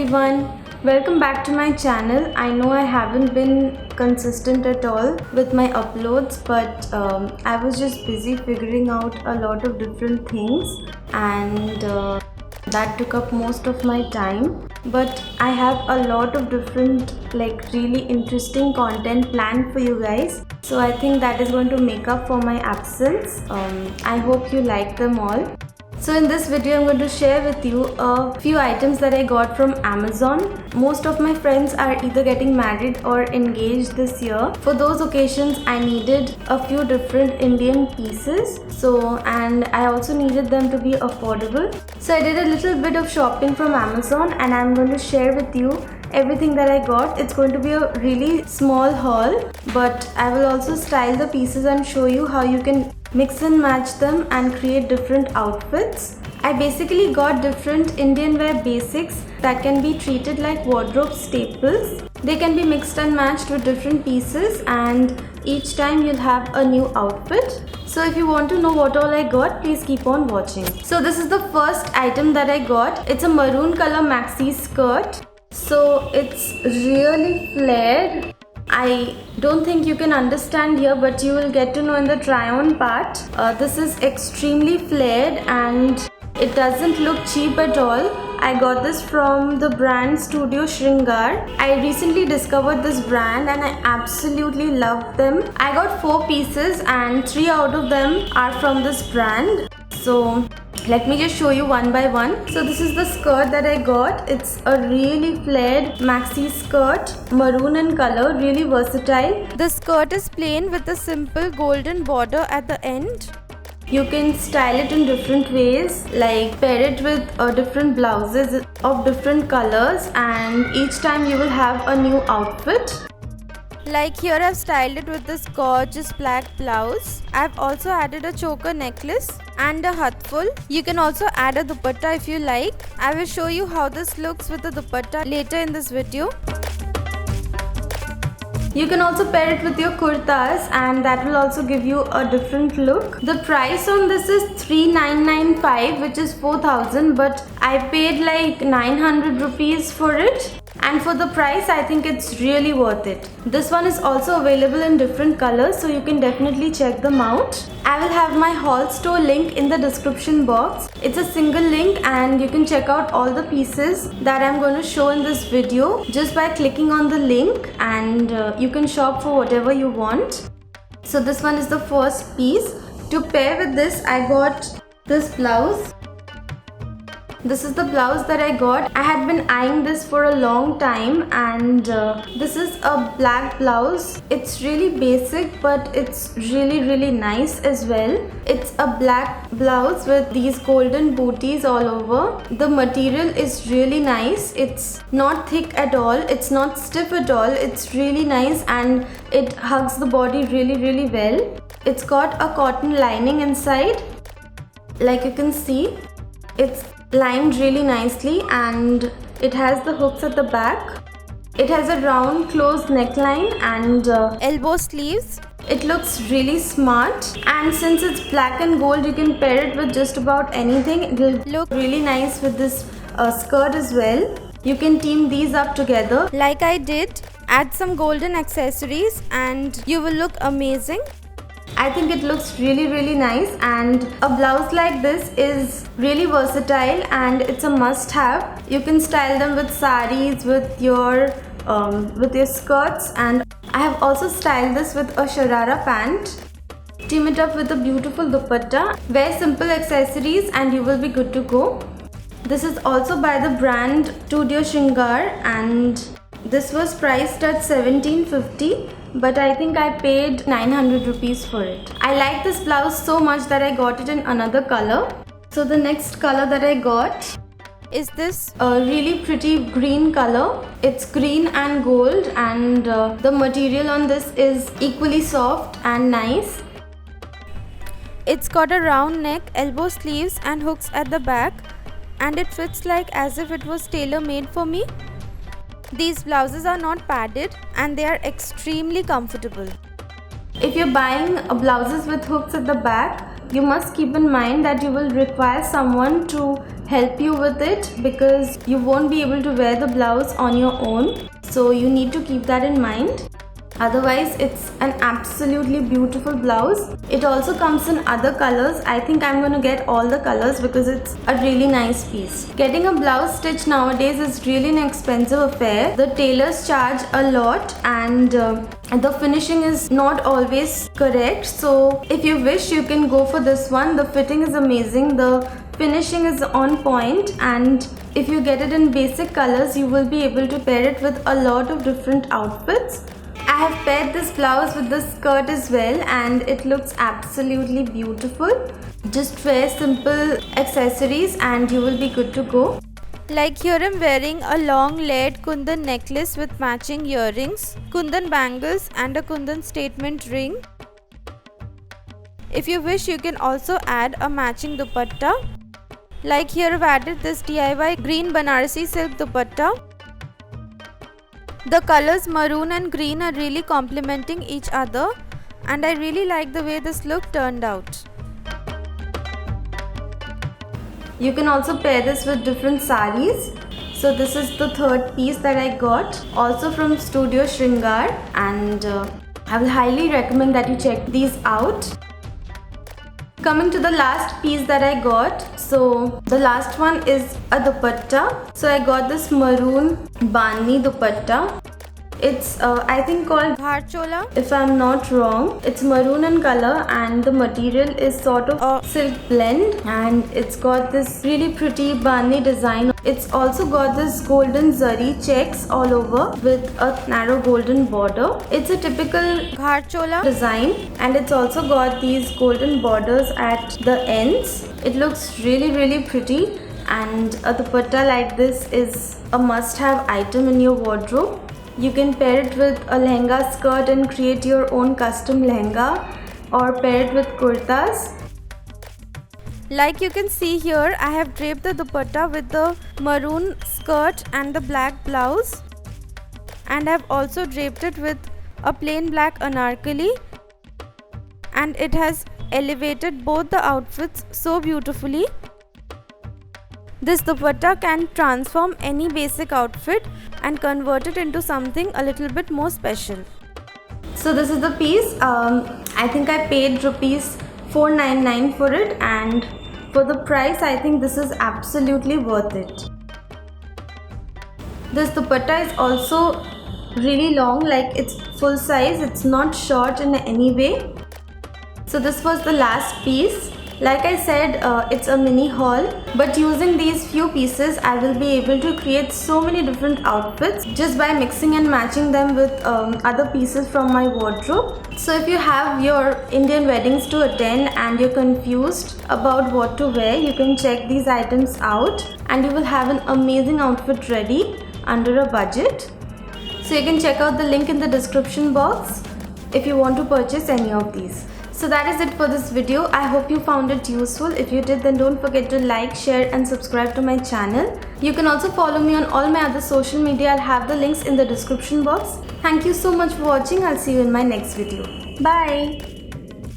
everyone, welcome back to my channel. I know I haven't been consistent at all with my uploads, but I was just busy figuring out a lot of different things and that took up most of my time. But I have a lot of different really interesting content planned for you guys. So I think that is going to make up for my absence. I hope you like them all. So in this video I'm going to share with you a few items that I got from Amazon. Most of my friends are either getting married or engaged this year. For those occasions I needed a few different Indian pieces. And I also needed them to be affordable. So I did a little bit of shopping from Amazon and I'm going to share with you everything that I got. It's going to be a really small haul, but I will also style the pieces and show you how you can mix and match them and create different outfits. I basically got different Indian wear basics that can be treated like wardrobe staples. They can be mixed and matched with different pieces and each time you'll have a new outfit. So if you want to know what all I got, please keep on watching. So this is the first item that I got. It's a maroon color maxi skirt. So it's really flared. I don't think you can understand here, but you will get to know in the try on part. This is extremely flared and it doesn't look cheap at all. I got this from the brand Studio Shringar. I recently discovered this brand and I absolutely love them. I got 4 pieces and 3 out of them are from this brand. So let me just show you one by one. So this is the skirt that I got. It's a really flared maxi skirt, maroon in color, really versatile. The skirt is plain with a simple golden border at the end. You can style it in different ways, like pair it with different blouses of different colors, and each time you will have a new outfit. Like here I've styled it with this gorgeous black blouse. I've also added a choker necklace and a hathful. You can also add a dupatta if you like. I will show you how this looks with the dupatta later in this video. You can also pair it with your kurtas and that will also give you a different look. The price on this is 3995, which is 4000, but I paid like 900 rupees for it. And for the price, I think it's really worth it. This one is also available in different colors, so you can definitely check them out. I will have my haul store link in the description box. It's a single link and you can check out all the pieces that I'm going to show in this video just by clicking on the link, and you can shop for whatever you want. So this one is the first piece. To pair with this, I got this blouse. This is the blouse that I got. I had been eyeing this for a long time, and this is a black blouse. It's really basic, but it's really nice as well. It's a black blouse with these golden booties all over. The material is really nice. It's not thick at all. It's not stiff at all. It's really nice and it hugs the body really well. It's got a cotton lining inside. Like you can see, it's lined really nicely and it has the hooks at the back. It has a round closed neckline and elbow sleeves. It looks really smart, and since it's black and gold, you can pair it with just about anything. It will look really nice with this skirt as well. You can team these up together like I did. Add some golden accessories and you will look amazing. I think it looks really nice, and a blouse like this is really versatile and it's a must have. You can style them with saris, with your skirts, and I have also styled this with a sharara pant. Team it up with a beautiful dupatta. Wear simple accessories and you will be good to go. This is also by the brand Studio Shringar and this was priced at 1750. But I think I paid 900 rupees for it. I like this blouse so much that I got it in another color. So the next color that I got is this really pretty green color. It's green and gold, and the material on this is equally soft and nice. It's got a round neck, elbow sleeves and hooks at the back, and it fits like as if it was tailor-made for me. These blouses are not padded and they are extremely comfortable. If you're buying blouses with hooks at the back, you must keep in mind that you will require someone to help you with it because you won't be able to wear the blouse on your own. So you need to keep that in mind. Otherwise, it's an absolutely beautiful blouse. It also comes in other colors. I think I'm going to get all the colors because it's a really nice piece. Getting a blouse stitched nowadays is really an expensive affair. The tailors charge a lot and the finishing is not always correct. So if you wish, you can go for this one. The fitting is amazing. The finishing is on point, and if you get it in basic colors, you will be able to pair it with a lot of different outfits. I have paired this blouse with the skirt as well, and it looks absolutely beautiful. Just wear simple accessories and you will be good to go. Like here I'm wearing a long layered kundan necklace with matching earrings, kundan bangles and a kundan statement ring. If you wish, you can also add a matching dupatta. Like here I've added this DIY green Banarasi silk dupatta. The colors maroon and green are really complementing each other, and I really like the way this look turned out. You can also pair this with different saris. So this is the third piece that I got, also from Studio Shringar, and I will highly recommend that you check these out. Coming to the last piece that I got, so the last one is a dupatta. So I got this maroon bani dupatta. It's I think called Bharchola, if I'm not wrong. It's maroon in color and the material is sort of a silk blend, and it's got this really pretty bani design. It's also got this golden zari checks all over with a narrow golden border. It's a typical Bharchola design, and it's also got these golden borders at the ends. It looks really pretty, and a dupatta like this is a must-have item in your wardrobe. You can pair it with a lehenga skirt and create your own custom lehenga, or pair it with kurtas. Like you can see here, I have draped the dupatta with the maroon skirt and the black blouse, and I have also draped it with a plain black anarkali, and it has elevated both the outfits so beautifully. This dupatta can transform any basic outfit and convert it into something a little bit more special. So this is the piece. I think I paid rupees 499 for it, and for the price I think this is absolutely worth it. This dupatta is also really long, like it's full size, it's not short in any way. So this was the last piece. Like I said, it's a mini haul, but using these few pieces I will be able to create so many different outfits just by mixing and matching them with other pieces from my wardrobe. So if you have your Indian weddings to attend and you're confused about what to wear, you can check these items out and you will have an amazing outfit ready under a budget. So you can check out the link in the description box if you want to purchase any of these. So that is it for this video. I hope you found it useful. If you did, then don't forget to like, share and subscribe to my channel. You can also follow me on all my other social media. I'll have the links in the description box. Thank you so much for watching. I'll see you in my next video. Bye.